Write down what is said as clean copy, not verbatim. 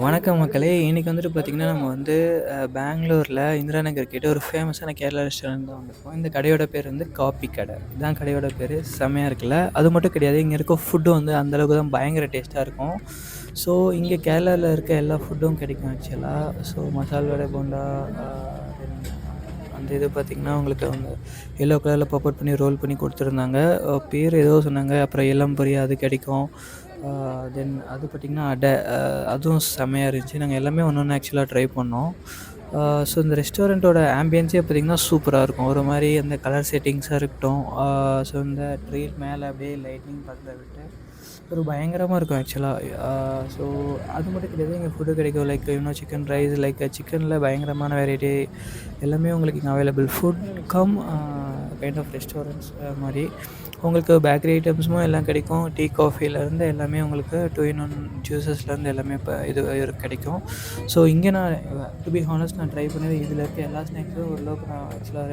வணக்கம் மக்களே! இன்னைக்கு வந்துட்டு பார்த்தீங்கன்னா, நம்ம வந்து பெங்களூர்ல இந்திரா நகர் கிட்ட ஒரு ஃபேமஸான கேரளா ரெஸ்டாரண்ட் தான் வந்திருக்கோம். இந்த கடையோட பேர் வந்து காப்பி கடை. இதான் கடையோட பேரு. செம்மையா இருக்குல்ல! அது மட்டும் கிடையாது, இங்க இருக்க ஃபுட்டும் வந்து அந்த அளவுக்கு தான் பயங்கர டேஸ்ட்டா இருக்கும். ஸோ, இங்க கேரளால இருக்க எல்லா ஃபுட்டும் கிடைக்கும் ஆக்சுவலா. ஸோ, மசால் வடை, போண்டா, அ தென் அந்த இது பார்த்தீங்கன்னா, உங்களுக்கு அவங்க எல்லோ கலர்ல பாப்பவுட் பண்ணி ரோல் பண்ணி குடுத்துருந்தாங்க. பேர் ஏதோ சொன்னாங்க. அப்புறம் இளம்பொரி அது கிடைக்கும். தென் அது பார்த்தீங்கன்னா, அடை அதுவும் செம்மையா இருந்துச்சு. நாங்க எல்லாமே ஒண்ணு ஒண்ணு ஆக்சுவலா ட்ரை பண்ணோம். ஸோ இந்த ரெஸ்டாரண்ட்டோட ஆம்பியன்ஸே பார்த்தீங்கன்னா, சூப்பரா இருக்கும். ஒரு மாரி அந்த கலர் செட்டிங்ஸா இருக்கட்டும், ஸோ இந்த ட்ரீ மேல அப்படியே லைட்னிங் பறக்க விட்டு ஒரு பயங்கரமா இருக்கும் ஆக்சுவலா. ஸோ அது மட்டும் கிடையாது, இங்க ஃபுட்டு கிடைக்கும். லைக் இன்னும் சிக்கன் ரைஸ், லைக் சிக்கன்ல பயங்கரமான வெரைட்டி எல்லாமே உங்களுக்கு இங்க அவைலபிள். ஃபுட் கம் கைண்ட் ஆஃப் ரெஸ்டாரண்ட்ஸ் மாரி. உங்களுக்கு பேக்கரி ஐட்டம்ஸும் எல்லாம் கிடைக்கும். டீ, காஃபிலேருந்து எல்லாமே உங்களுக்கு 2 இன் 1 ஜூஸஸ்லேருந்து எல்லாமே இப்ப இது கிடைக்கும். ஸோ இங்கே நான் டு பி ஹானஸ்ட் நான் ட்ரை பண்ணது இதில இருக்க எல்லா ஸ்நாக்ஸும் ஓரளவுக்கு நான் ஆக்சுவலா